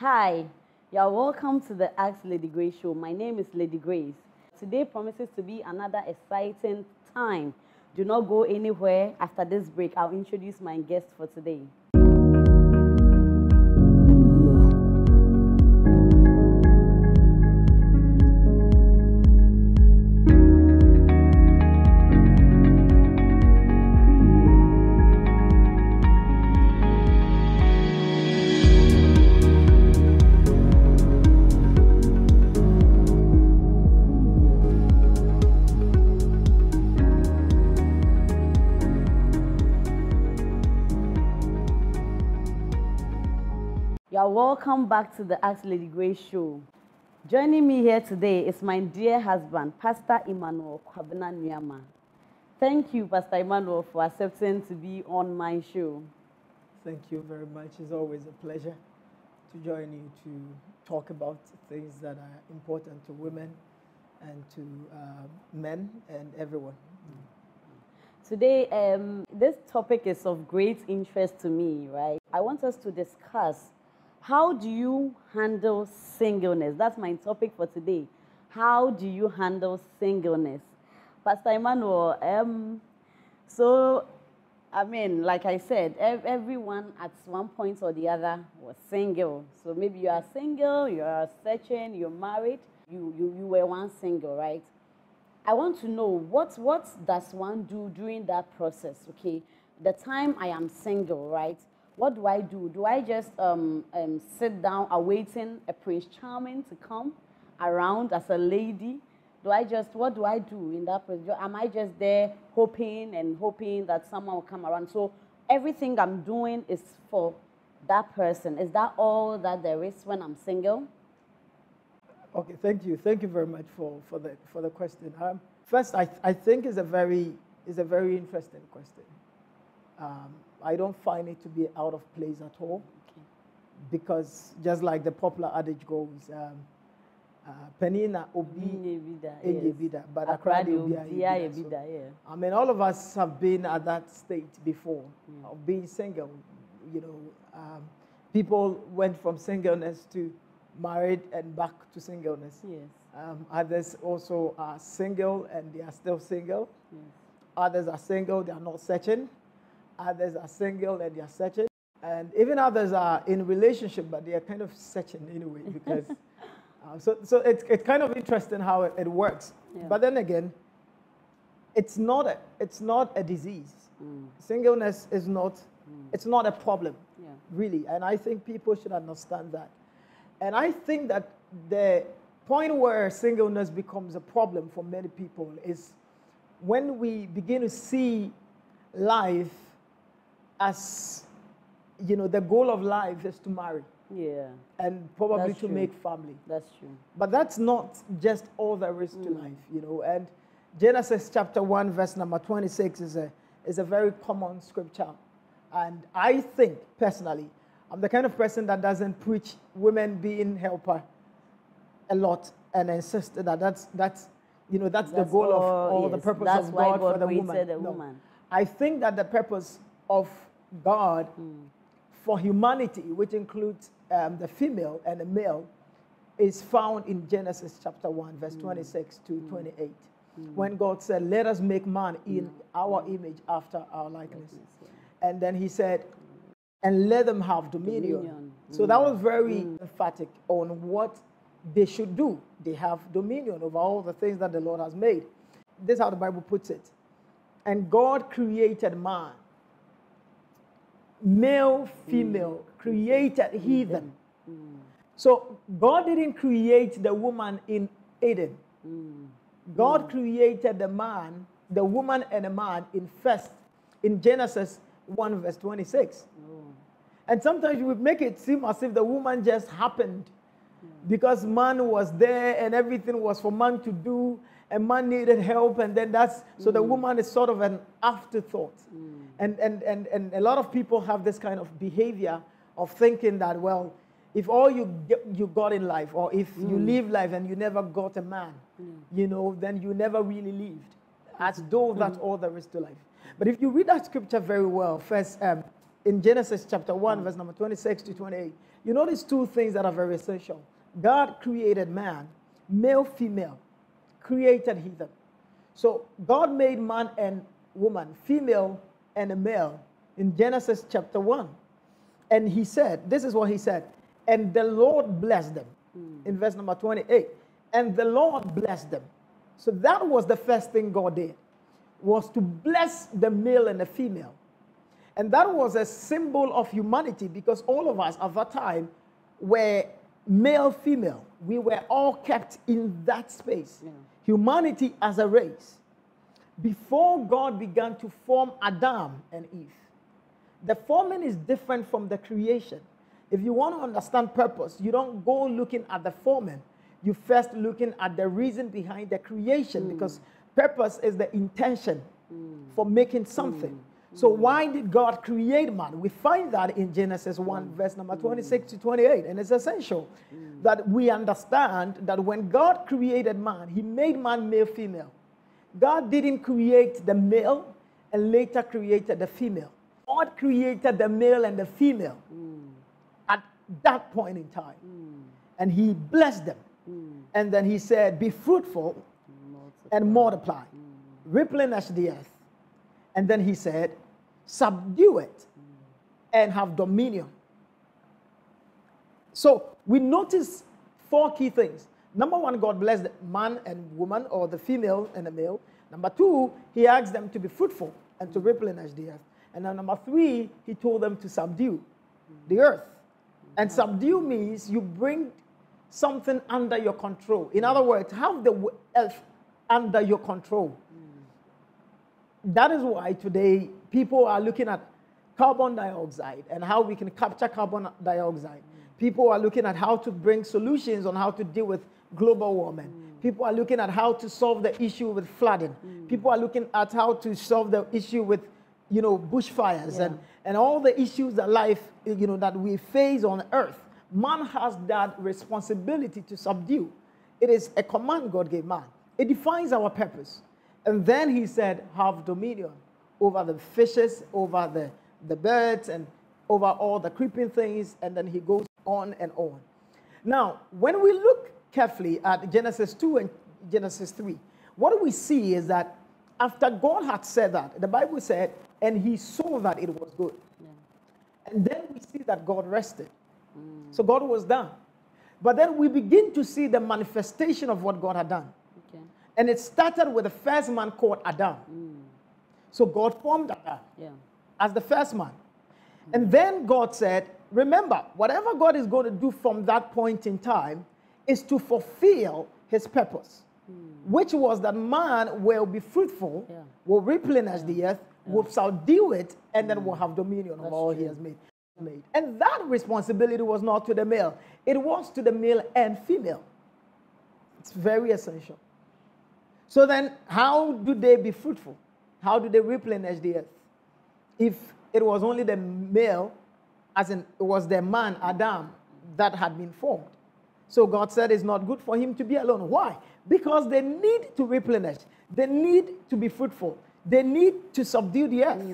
Hi, you're welcome to the Ask Lady Grace show. My name is Lady Grace. Today promises to be another exciting time. Do not go anywhere. After this break, I'll introduce my guest for today. You're welcome back to the Ask Lady Grace show. Joining me here today is my dear husband, Pastor Emmanuel Kwabena Nyama. Thank you, Pastor Emmanuel, for accepting to be on my show. Thank you very much. It's always a pleasure to join you to talk about things that are important to women and to men and everyone. Today, this topic is of great interest to me, right? I want us to discuss how do you handle singleness? That's my topic for today. How do you handle singleness? Pastor Emmanuel, like I said, everyone at one point or the other was single. So maybe you are single, you are searching, you're married, you were once single, right? I want to know what does one do during that process, okay? The time I am single, right? What do I do? Do I just sit down awaiting a Prince Charming to come around as a lady? What do I do in that process? Am I just there hoping that someone will come around? So everything I'm doing is for that person. Is that all that there is when I'm single? Okay, thank you. Thank you very much for the question. First, I think it's a very interesting question. I don't find it to be out of place at all, because just like the popular adage goes, "Penina obi enye but akrade obi ayebida." I mean, all of us have been at that state before of being single. You know, people went from singleness to married and back to singleness. Yes. Others also are single and they are still single. Yes. Others are single, they are not searching. Others are single and they are searching. And even others are in relationship, but they are kind of searching anyway. Because so it's kind of interesting how it works. Yeah. But then again, it's not a disease. Singleness is not it's not a problem, really. And I think people should understand that. And I think that the point where singleness becomes a problem for many people is when we begin to see life as, you know, the goal of life is to marry. Yeah. And probably to make family. That's true. But that's not just all there is to life, you know. And Genesis chapter 1, verse number 26 is a very common scripture. And I think, personally, I'm the kind of person that doesn't preach women being helper a lot and insist that that's the goal of the purpose of God for the woman. No. I think that the purpose of God for humanity, which includes the female and the male, is found in Genesis chapter 1, verse 26 to 28. When God said, "Let us make man in our image after our likeness." And then he said, "And let them have dominion." So that was very emphatic on what they should do. They have dominion over all the things that the Lord has made. This is how the Bible puts it. And God created man, male, female, created heathen. So God didn't create the woman in Eden. God created the man, the woman and the man in Genesis 1 verse 26. And sometimes we make it seem as if the woman just happened because man was there and everything was for man to do and man needed help, and then so the woman is sort of an afterthought. And a lot of people have this kind of behavior of thinking that, well, if all you got in life, or if you live life and you never got a man, you know, then you never really lived, as though that's all there is to life. But if you read that scripture very well, first in Genesis chapter 1, verse number 26 to 28, you notice two things that are very essential. God created man, male, female, created heathen. So God made man and woman, female and a male, in Genesis chapter 1. And he said, this is what he said, and the Lord blessed them, in verse number 28. And the Lord blessed them. So that was the first thing God did, was to bless the male and the female. And that was a symbol of humanity, because all of us at that time were male, female. We were all kept in that space. Yeah. Humanity as a race. Before God began to form Adam and Eve, the forming is different from the creation. If you want to understand purpose, you don't go looking at the forming. You first looking at the reason behind the creation, because purpose is the intention for making something. So why did God create man? We find that in Genesis 1, verse number 26 to 28. And it's essential that we understand that when God created man, he made man male, female. God didn't create the male and later created the female. God created the male and the female at that point in time. And he blessed them. And then he said, be fruitful and multiply. Replenish the earth. And then he said, subdue it and have dominion. So we notice four key things. Number one, God blessed the man and woman, or the female and the male. Number two, he asked them to be fruitful and to replenish the earth. And then number three, he told them to subdue the earth. And subdue means you bring something under your control. In other words, have the earth under your control. That is why today people are looking at carbon dioxide and how we can capture carbon dioxide. People are looking at how to bring solutions on how to deal with global warming. People are looking at how to solve the issue with flooding. People are looking at how to solve the issue with, bushfires and all the issues that life, that we face on earth. Man has that responsibility to subdue. It is a command God gave man. It defines our purpose. And then he said, have dominion over the fishes, over the birds, and over all the creeping things. And then he goes on and on. Now, when we look carefully at Genesis 2 and Genesis 3, what we see is that after God had said that, the Bible said, and he saw that it was good. Yeah. And then we see that God rested. So God was done. But then we begin to see the manifestation of what God had done. Okay. And it started with the first man called Adam. So God formed Adam as the first man. And then God said, remember, whatever God is going to do from that point in time is to fulfill his purpose, which was that man will be fruitful, will replenish the earth, will subdue it, and then will have dominion of all he has made. And that responsibility was not to the male. It was to the male and female. It's very essential. So then, how do they be fruitful? How do they replenish the earth? If it was only the male, as in it was the man, Adam, that had been formed. So God said it's not good for him to be alone. Why? Because they need to replenish. They need to be fruitful. They need to subdue the earth.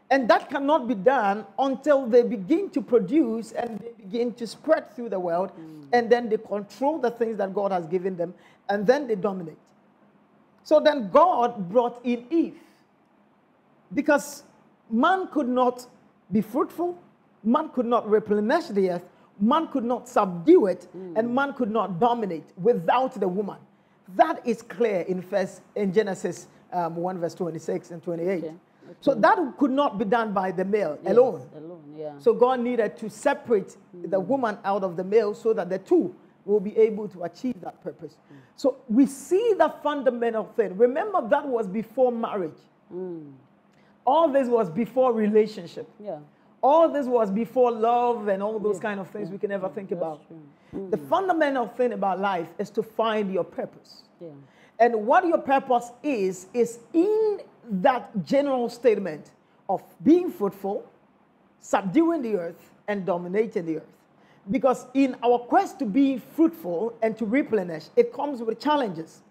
And that cannot be done until they begin to produce and they begin to spread through the world. And then they control the things that God has given them. And then they dominate. So then God brought in Eve. Because man could not be fruitful. Man could not replenish the earth. Man could not subdue it. And man could not dominate without the woman. That is clear in Genesis 1 verse 26 and 28. Okay. So that could not be done by the male alone. So God needed to separate the woman out of the male so that the two will be able to achieve that purpose. So we see the fundamental thing. Remember, that was before marriage. All this was before relationship. All this was before love and all those kind of things we can ever think about. The fundamental thing about life is to find your purpose. And what your purpose is in that general statement of being fruitful, subduing the earth, and dominating the earth. Because in our quest to be fruitful and to replenish, it comes with challenges.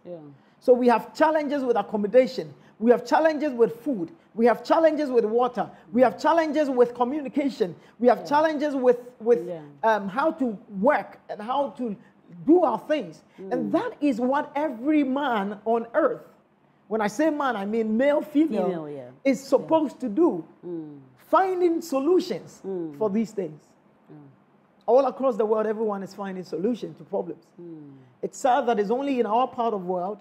So we have challenges with accommodation. We have challenges with food. We have challenges with water. We have challenges with communication. We have challenges with how to work and how to do our things. And that is what every man on earth, when I say man, I mean male, female is supposed to do. Finding solutions for these things. All across the world, everyone is finding solutions to problems. It's sad that it's only in our part of the world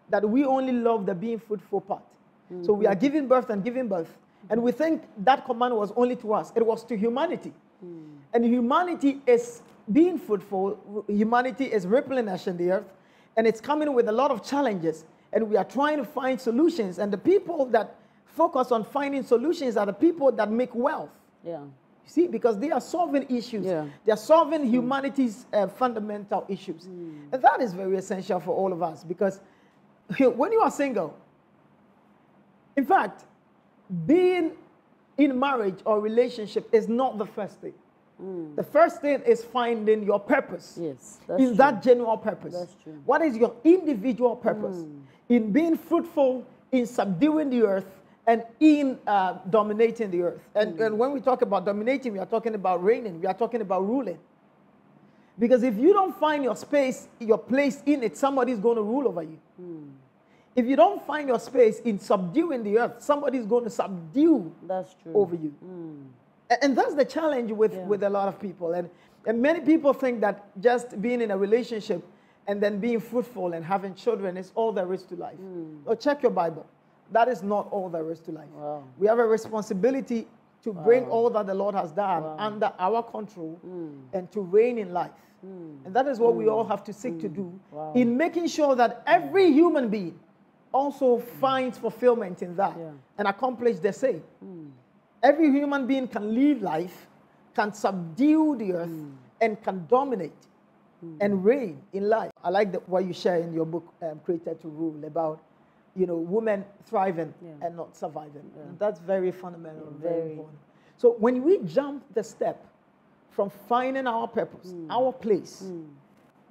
that we only love the being fruitful part. So we are giving birth and giving birth. And we think that command was only to us. It was to humanity. And humanity is being fruitful. Humanity is replenishing the earth. And it's coming with a lot of challenges. And we are trying to find solutions. And the people that focus on finding solutions are the people that make wealth. You see, because they are solving issues. They are solving humanity's fundamental issues. And that is very essential for all of us. Because when you are single, in fact, being in marriage or relationship is not the first thing. The first thing is finding your purpose. That's is true. that genuine purpose? That's true. What is your individual purpose? In being fruitful, in subduing the earth, and in dominating the earth. And when we talk about dominating, we are talking about reigning. We are talking about ruling. Because if you don't find your space, your place in it, somebody's going to rule over you. If you don't find your space in subduing the earth, somebody's going to subdue over you. And that's the challenge with a lot of people. And many people think that just being in a relationship and then being fruitful and having children is all there is to life. So check your Bible. That is not all there is to life. We have a responsibility to bring all that the Lord has done under our control and to reign in life. And that is what we all have to seek to do in making sure that every human being also finds fulfillment in that and accomplish the same. Every human being can live life, can subdue the earth, and can dominate and reign in life. I like what you share in your book, Created to Rule, about women thriving and not surviving. And that's very fundamental, very important. So when we jump the step from finding our purpose, our place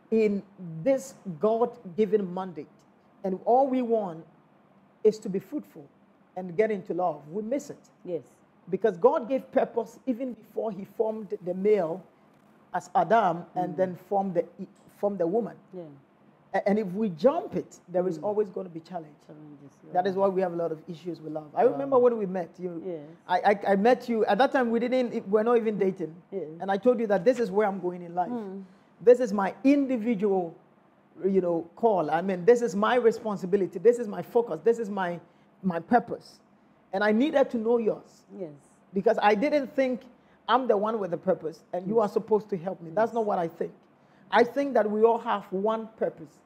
in this God-given mandate, and all we want is to be fruitful and get into love, we miss it. Because God gave purpose even before he formed the male as Adam and then formed the woman. And if we jump it, there is always going to be challenges. That is why we have a lot of issues with love. I remember when we met. I met you. At that time, we're not even dating. And I told you that this is where I'm going in life. This is my individual, call. I mean, this is my responsibility. This is my focus. This is my purpose. And I needed to know yours. Because I didn't think I'm the one with the purpose and you are supposed to help me. That's not what I think. I think that we all have one purpose.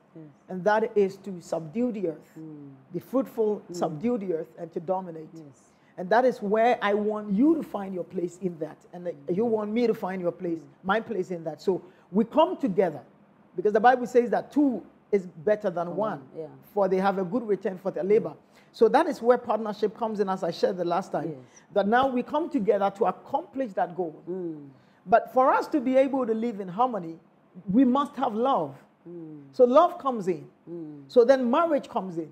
And that is to subdue the earth, be fruitful, subdue the earth, and to dominate. And that is where I want you to find your place in that. And you want me to find your place, my place in that. So we come together because the Bible says that two is better than one, for they have a good return for their labor. So that is where partnership comes in, as I shared the last time, that now we come together to accomplish that goal. But for us to be able to live in harmony, we must have love. So love comes in. So then marriage comes in.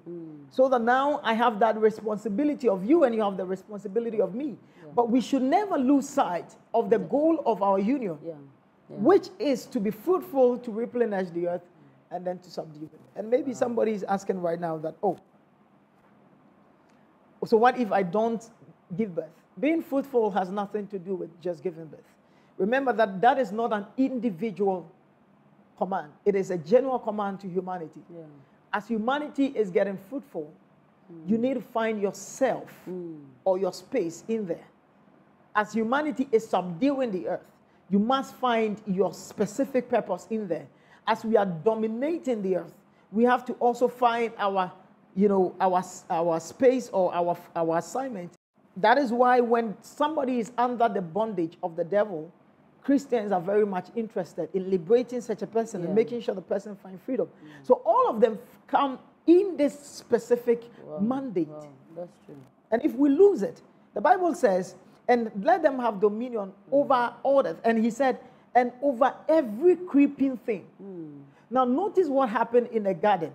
So that now I have that responsibility of you and you have the responsibility of me. But we should never lose sight of the goal of our union, which is to be fruitful, to replenish the earth, and then to subdue it. And maybe somebody is asking right now that, so what if I don't give birth? Being fruitful has nothing to do with just giving birth. Remember that is not an individual command. It is a general command to humanity. As humanity is getting fruitful, you need to find yourself or your space in there. As humanity is subduing the earth, you must find your specific purpose in there. As we are dominating the earth, we have to also find our space or our assignment. That is why when somebody is under the bondage of the devil, Christians are very much interested in liberating such a person and making sure the person finds freedom. So all of them come in this specific mandate. That's true. And if we lose it, the Bible says, and let them have dominion over all that. And he said, and over every creeping thing. Now notice what happened in the garden.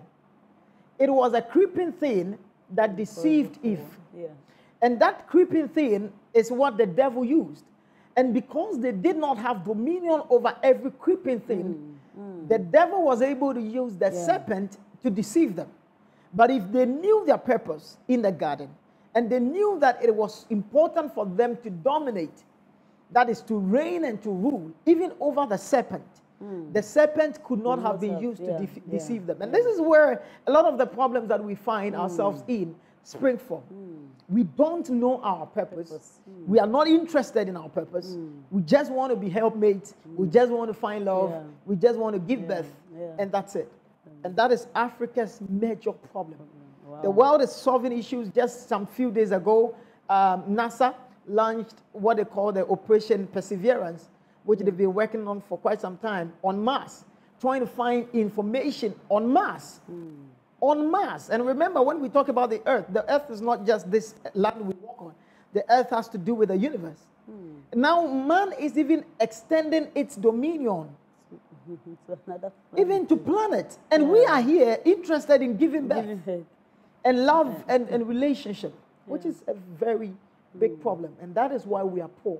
it was a creeping thing that deceived Eve. Yeah. And that creeping thing is what the devil used. And because they did not have dominion over every creeping thing, the devil was able to use the serpent to deceive them. But if they knew their purpose in the garden, and they knew that it was important for them to dominate, that is to reign and to rule, even over the serpent, the serpent could not have been used to deceive them. And this is where a lot of the problems that we find ourselves in spring from. We don't know our purpose. We are not interested in our purpose. We just want to be helpmates. We just want to find love. We just want to give birth. And that's it. And that is Africa's major problem. Wow. The world is solving issues. Just some few days ago, NASA launched what they call the Operation Perseverance, which they've been working on for quite some time, on Mars, trying to find information on Mars. On Mars. And remember, when we talk about the Earth is not just this land we walk on. The Earth has to do with the universe. Now, man is even extending its dominion even to planets. And we are here interested in giving birth and love and relationship, which is a very big problem. And that is why we are poor.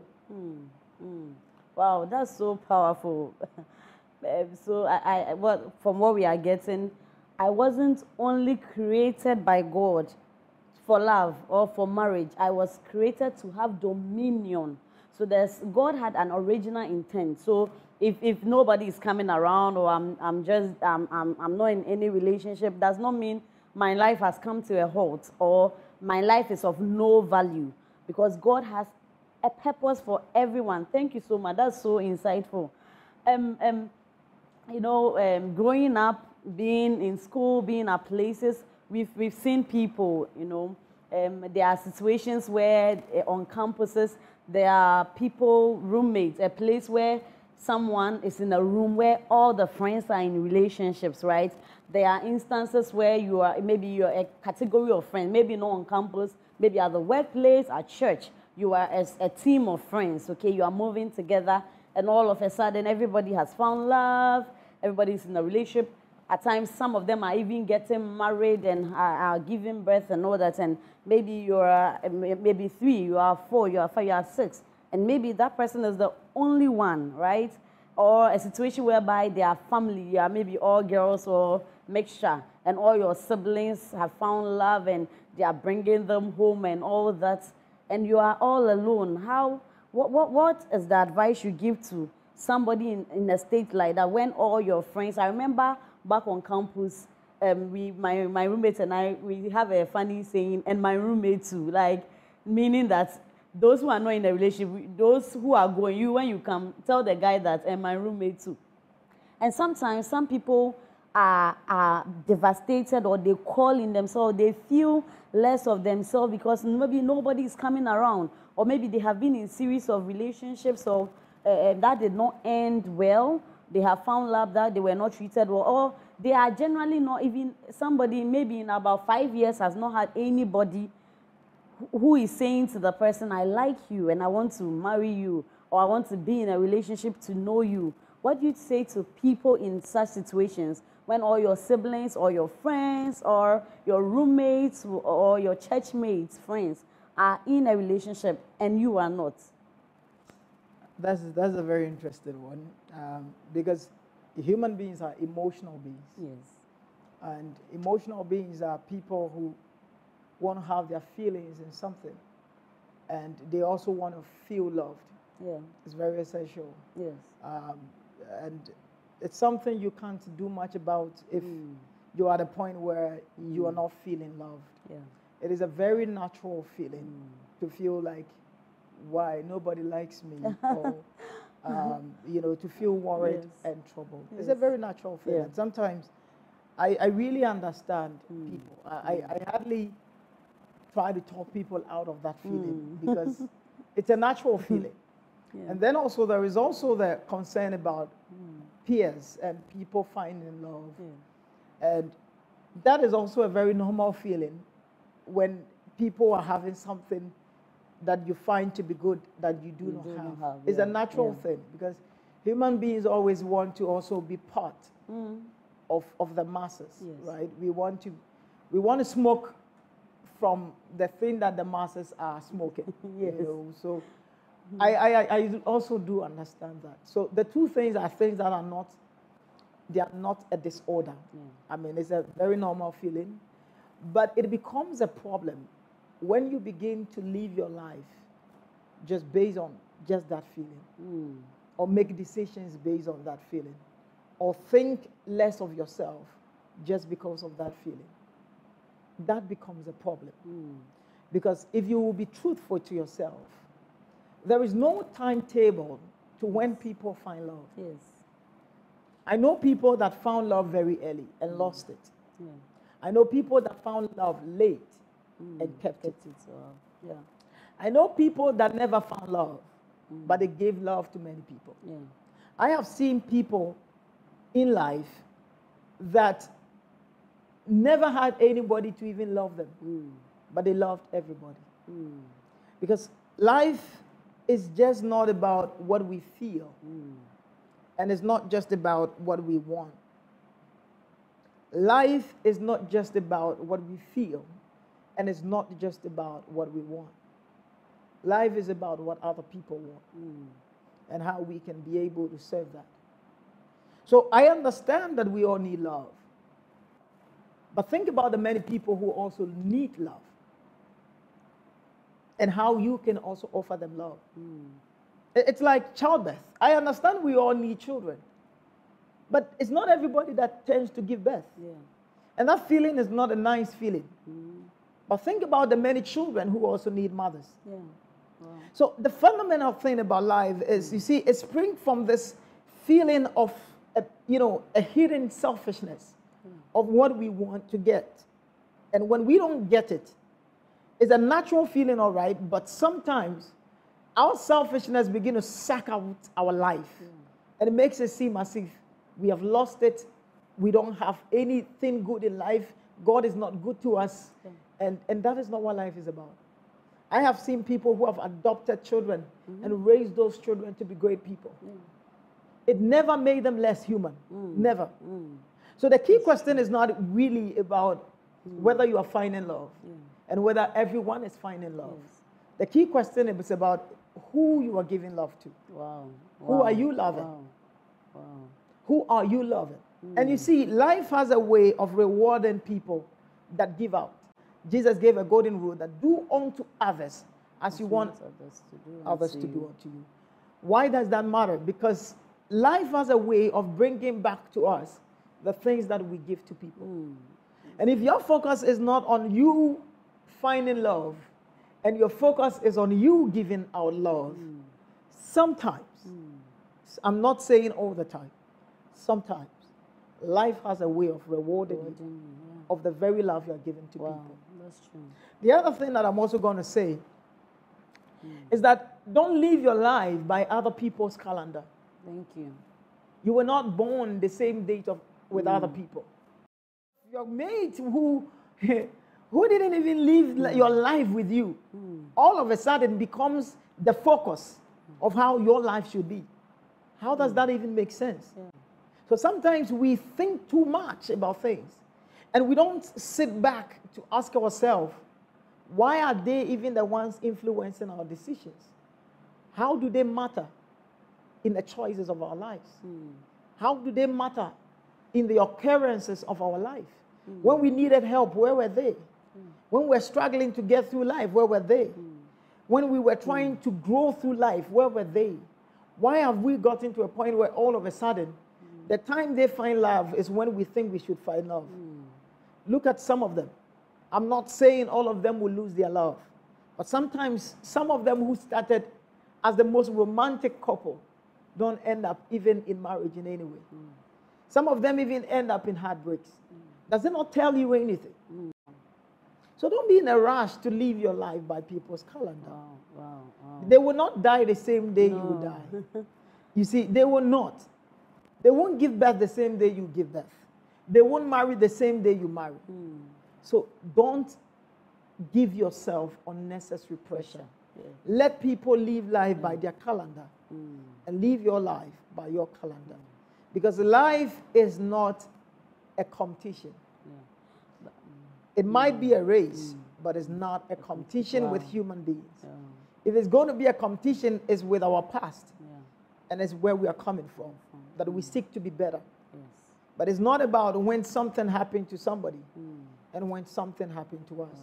Wow, that's so powerful. So from what we are getting, I wasn't only created by God for love or for marriage. I was created to have dominion. So God had an original intent. So if nobody is coming around, or I'm not in any relationship, does not mean my life has come to a halt or my life is of no value, because God has a purpose for everyone. Thank you so much. That's so insightful. Growing up, being in school, being at places, we've seen people, there are situations where on campuses, there are people, roommates, a place where someone is in a room where all the friends are in relationships, right? There are instances where maybe you're a category of friends, maybe not on campus, maybe at the workplace, at church. You are as a team of friends, okay? You are moving together, and all of a sudden, everybody has found love, everybody's in a relationship. At times, some of them are even getting married and are giving birth and all that. And maybe you're maybe 3, you are 4, you are 5, you are 6. And maybe that person is the only one, right? Or a situation whereby they are family, you are maybe all girls or mixture, and all your siblings have found love and they are bringing them home and all that. And you are all alone. What is the advice you give to somebody in a state like that when all your friends, I remember back on campus, my roommates and I, we have a funny saying, and my roommate too, like, meaning that those who are not in a relationship, those who are going, when you come, tell the guy that, and my roommate too. And sometimes some people are devastated, or they call in themselves, they feel less of themselves because maybe nobody is coming around, or maybe they have been in series of relationships or that did not end well. They have found love that they were not treated well, or they are generally not even, somebody maybe in about 5 years has not had anybody who is saying to the person, I like you and I want to marry you, or I want to be in a relationship to know you. What do you say to people in such situations when all your siblings or your friends or your roommates or your church mates, friends, are in a relationship and you are not? That's a very interesting one, because human beings are emotional beings. Yes. And emotional beings are people who want to have their feelings in something, and they also want to feel loved. Yeah. It's very essential. Yes. And it's something you can't do much about if you're at a point where you are not feeling loved. Yeah. It is a very natural feeling to feel like, why nobody likes me, or to feel worried and troubled. Yes. It's a very natural feeling. Yeah. Sometimes I really understand people. I hardly try to talk people out of that feeling because it's a natural feeling. Yeah. And then also there is also the concern about peers and people finding love. Yeah. And that is also a very normal feeling when people are having something that you find to be good that you do not have. It's a natural thing, because human beings always want to also be part of the masses, right? We want to We want to smoke from the thing that the masses are smoking. Yes. You know? So I also do understand that. So the two things are things that are not, they are not a disorder. I mean, it's a very normal feeling. But it becomes a problem when you begin to live your life just based on just that feeling. Or make decisions based on that feeling. Or think less of yourself just because of that feeling. That becomes a problem. Because if you will be truthful to yourself, there is no timetable to when people find love. Yes. I know people that found love very early and lost it. Yeah. I know people that found love late and kept it. Yeah. I know people that never found love, but they gave love to many people. Yeah. I have seen people in life that never had anybody to even love them, but they loved everybody. Because life is just not about what we feel, and it's not just about what we want. Life is not just about what we feel, and it's not just about what we want. Life is about what other people want, and how we can be able to serve that. So I understand that we all need love. But think about the many people who also need love, and how you can also offer them love. It's like childbirth. I understand we all need children, but it's not everybody that tends to give birth. Yeah. And that feeling is not a nice feeling. But think about the many children who also need mothers. Yeah. Wow. So the fundamental thing about life is, you see, it springs from this feeling of, a hidden selfishness of what we want to get. And when we don't get it, it's a natural feeling, all right, but sometimes our selfishness begins to suck out our life. And it makes it seem as if we have lost it. We don't have anything good in life. God is not good to us. And that is not what life is about. I have seen people who have adopted children and raised those children to be great people. It never made them less human. Never. So the key question is not really about whether you are finding love and whether everyone is finding love. The key question is about who you are giving love to. Wow. Who are you loving? Wow. Who are you loving? And you see, life has a way of rewarding people that give out. Jesus gave a golden rule that do unto others as you want others to do unto you. Why does that matter? Because life has a way of bringing back to us the things that we give to people. And if your focus is not on you finding love, and your focus is on you giving out love, sometimes, I'm not saying all the time, sometimes, life has a way of rewarding you of the very love you're giving to people. That's true. The other thing that I'm also going to say is that don't live your life by other people's calendar. Thank you. You were not born the same date with other people. Your mate who didn't even live your life with you, all of a sudden becomes the focus of how your life should be. How does that even make sense? So sometimes we think too much about things, and we don't sit back to ask ourselves, why are they even the ones influencing our decisions? How do they matter in the choices of our lives? How do they matter in the occurrences of our life? When we needed help, where were they? When we were struggling to get through life, where were they? When we were trying to grow through life, where were they? Why have we gotten to a point where all of a sudden, the time they find love is when we think we should find love? Look at some of them. I'm not saying all of them will lose their love, but sometimes some of them who started as the most romantic couple don't end up even in marriage in any way. Some of them even end up in heartbreaks. Does it not tell you anything? So don't be in a rush to live your life by people's calendar. Wow. They will not die the same day you will die. You see, they will not. They won't give birth the same day you give birth. They won't marry the same day you marry. So don't give yourself unnecessary pressure. Let people live life by their calendar and live your life by your calendar. Because life is not a competition. It might be a race, but it's not a competition with human beings. If it's going to be a competition, it's with our past. And it's where we are coming from, that we seek to be better. But it's not about when something happened to somebody and when something happened to us.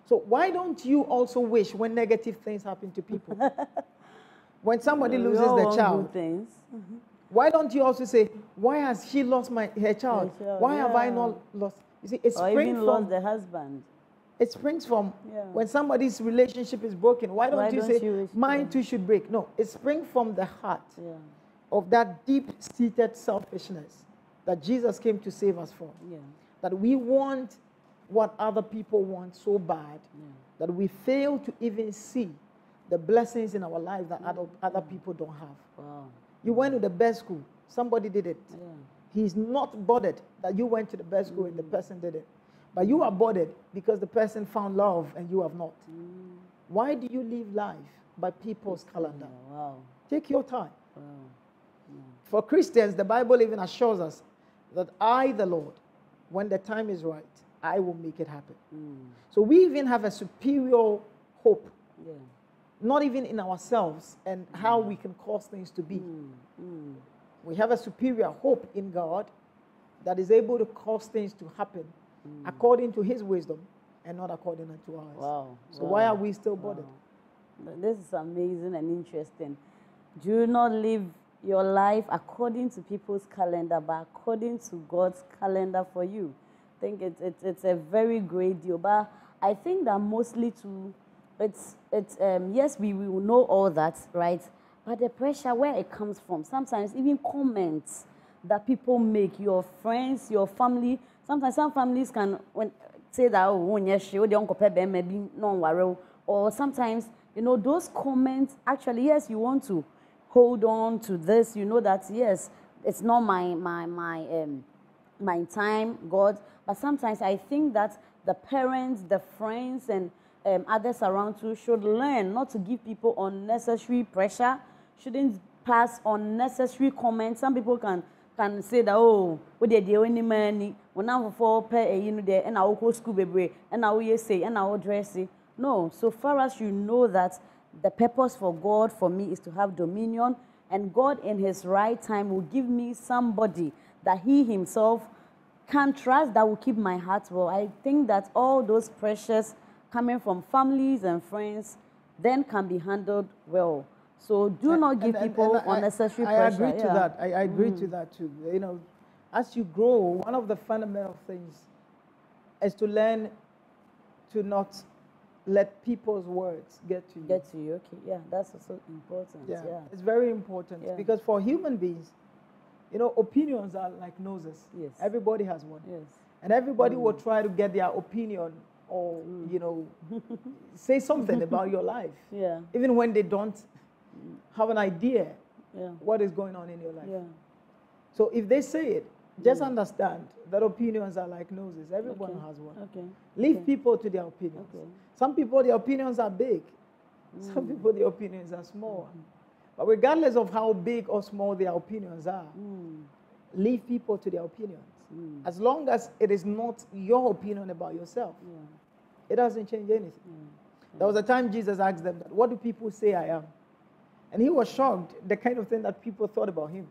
So why don't you also wish when negative things happen to people? When somebody loses their child, why don't you also say, why has she lost her child? Why have I not lost? You see, it's or even lost the husband. It springs from when somebody's relationship is broken. Why don't you say, mine too should break? No, it springs from the heart of that deep-seated selfishness that Jesus came to save us from. That we want what other people want so bad that we fail to even see the blessings in our life that other people don't have. You went to the best school. Somebody did it. He's not bothered that you went to the best school and the person did it. But you are bothered because the person found love and you have not. Why do you live life by people's calendar? Take your time. For Christians, the Bible even assures us that I, the Lord, when the time is right, I will make it happen. So we even have a superior hope. Not even in ourselves and how we can cause things to be. We have a superior hope in God that is able to cause things to happen according to His wisdom and not according to ours. So why are we still bothered? This is amazing and interesting. Do not live your life according to people's calendar, but according to God's calendar for you. I think it's a very great deal. But I think that mostly yes, we will know all that, right? But the pressure, where it comes from, sometimes even comments that people make, your friends, your family. Sometimes some families can say that, or sometimes, those comments, actually, yes, you want to hold on to this. You know that, yes, it's not my time, God. But sometimes I think that the parents, the friends, and others around you should learn not to give people unnecessary pressure, shouldn't pass unnecessary comments. Some people can say that, what they do any money, when I'm for pay, and I will go school, baby, and I will say, and I will dress it. No, so far as you know that the purpose for God for me is to have dominion, and God in His right time will give me somebody that He Himself can trust that will keep my heart well. I think that all those pressures coming from families and friends then can be handled well. So do not give people unnecessary pressure. I agree to that. I agree to that too. As you grow, one of the fundamental things is to learn to not let people's words get to you. Okay. Yeah, that's also important. Yeah. It's very important because for human beings, opinions are like noses. Yes. Everybody has one. Yes. And everybody will try to get their opinion or, say something about your life. Yeah. Even when they don't have an idea what is going on in your life. Yeah. So if they say it, just understand that opinions are like noses. Everyone has one. Okay. Leave people to their opinions. Okay. Some people, their opinions are big. Some people, their opinions are small. But regardless of how big or small their opinions are, leave people to their opinions. As long as it is not your opinion about yourself, it doesn't change anything. There was a time Jesus asked them, what do people say I am? And He was shocked, the kind of thing that people thought about Him.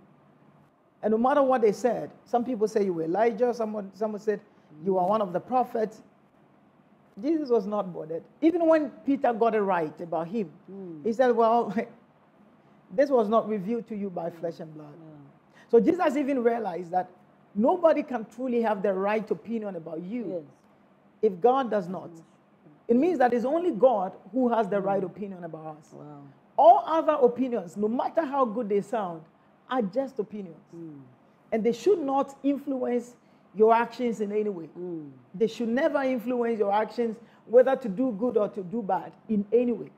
And no matter what they said, some people say you were Elijah, someone said you are one of the prophets. Jesus was not bothered. Even when Peter got it right about Him, he said, well, this was not revealed to you by flesh and blood. So Jesus even realized that nobody can truly have the right opinion about you if God does not. It means that it's only God who has the right opinion about us. Wow. All other opinions, no matter how good they sound, are just opinions. And they should not influence your actions in any way. They should never influence your actions, whether to do good or to do bad, in any way.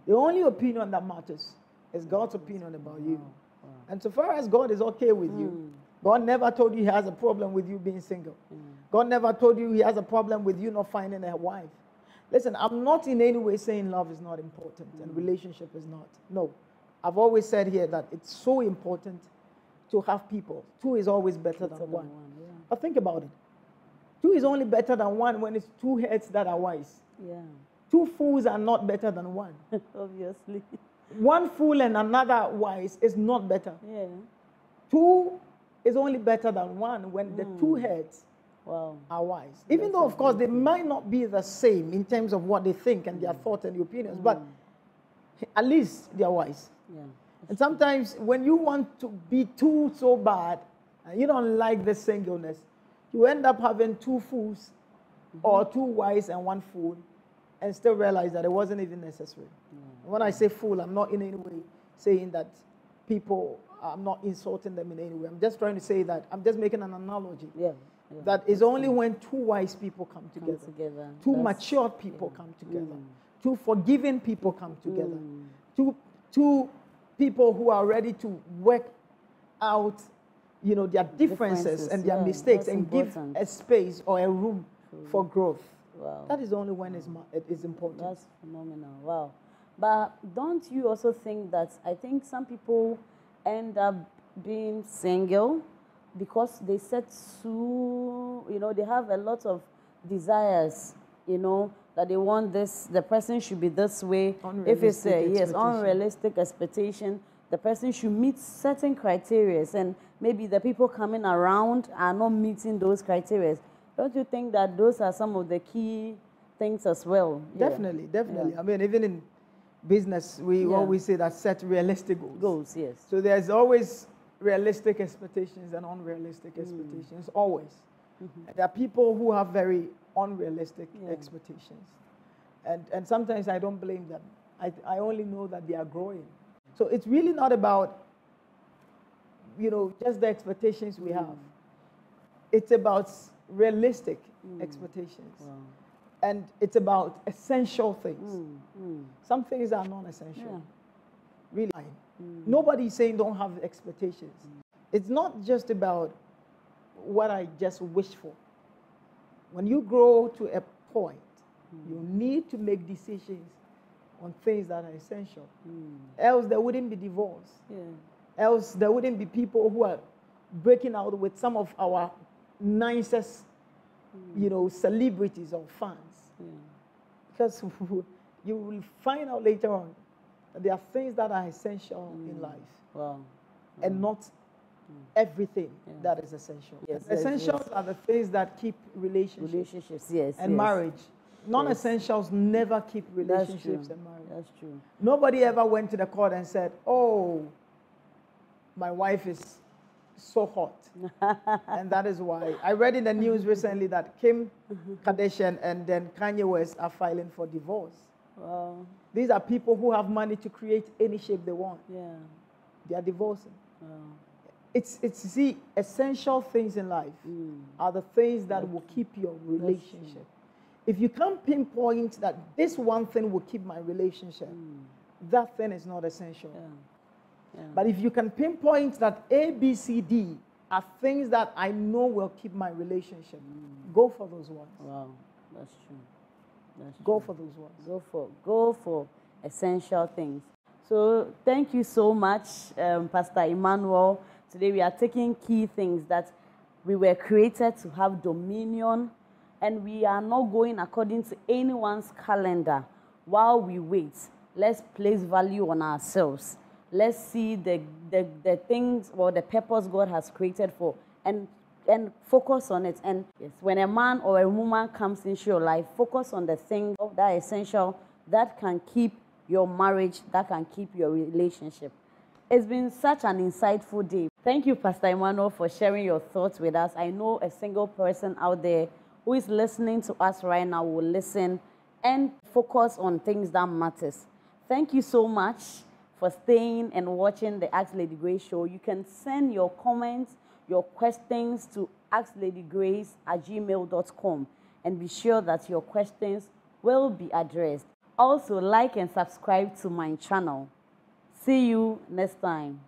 The only opinion that matters is God's opinion about you. Wow. And so far as God is okay with you, God never told you He has a problem with you being single. God never told you He has a problem with you not finding a wife. Listen, I'm not in any way saying love is not important and relationship is not. No. I've always said here that it's so important to have people. Two is always better than one. But think about it. Two is only better than one when it's two heads that are wise. Yeah. Two fools are not better than one. Obviously. One fool and another wise is not better. Yeah. Two is only better than one when the two heads Wow. are wise. Even though, of course, they might not be the same in terms of what they think and their thoughts and opinions, but at least they are wise. Yeah. And sometimes when you want to be two so bad and you don't like the singleness, you end up having two fools or two wise and one fool and still realize that it wasn't even necessary. When I say fool, I'm not in any way saying that people, I'm not insulting them in any way. I'm just trying to say that, I'm just making an analogy. Yeah. That is only when two wise people come together. Two mature people come together. Two forgiving people come together. Two people who are ready to work out, you know, their differences and their mistakes and give a space or a room for growth. Wow. That is only when it is important. That's phenomenal. Wow. But don't you also think that, I think some people end up being single because they set too, you know, they have a lot of desires, you know, that they want this, the person should be this way. If it's unrealistic expectation, the person should meet certain criteria, and maybe the people coming around are not meeting those criteria. Don't you think that those are some of the key things as well? Definitely. I mean, even in business, we always say that set realistic goals. Yes. So there's always realistic expectations and unrealistic expectations, always. There are people who have very unrealistic expectations. And sometimes I don't blame them. I only know that they are growing. So it's really not about, you know, just the expectations we have. It's about realistic expectations. Wow. And it's about essential things. Some things are non-essential. Really. Nobody's saying don't have expectations. It's not just about what I just wish for. When you grow to a point, you need to make decisions on things that are essential. Else there wouldn't be divorce. Else there wouldn't be people who are breaking out with some of our nicest, you know, celebrities or fans. Because you will find out later on that there are things that are essential in life. And not everything that is essential. Essentials are the things that keep relationships and marriage. Non-essentials never keep relationships and marriage. That's true. Nobody ever went to the court and said, oh, my wife is so hot. And that is why. I read in the news recently that Kim Kardashian and then Kanye West are filing for divorce. Wow. These are people who have money to create any shape they want. They are divorcing. Wow. It's see, essential things in life are the things that will keep your relationship. If you can't pinpoint that this one thing will keep my relationship, that thing is not essential. But if you can pinpoint that A, B, C, D are things that I know will keep my relationship, go for those ones. Wow, that's true. Go for those ones. Go for essential things. So thank you so much, Pastor Emmanuel. Today we are taking key things that we were created to have dominion, and we are not going according to anyone's calendar. While we wait, let's place value on ourselves. Let's see the things or the purpose God has created for, and focus on it. And yes, when a man or a woman comes into your life, focus on the things that are essential, that can keep your marriage, that can keep your relationship. It's been such an insightful day. Thank you, Pastor Emmanuel, for sharing your thoughts with us. I know a single person out there who is listening to us right now will listen and focus on things that matters. Thank you so much for staying and watching the Ask Lady Grace show. You can send your comments, your questions to askladygrace@gmail.com, and be sure that your questions will be addressed. Also, like and subscribe to my channel. See you next time.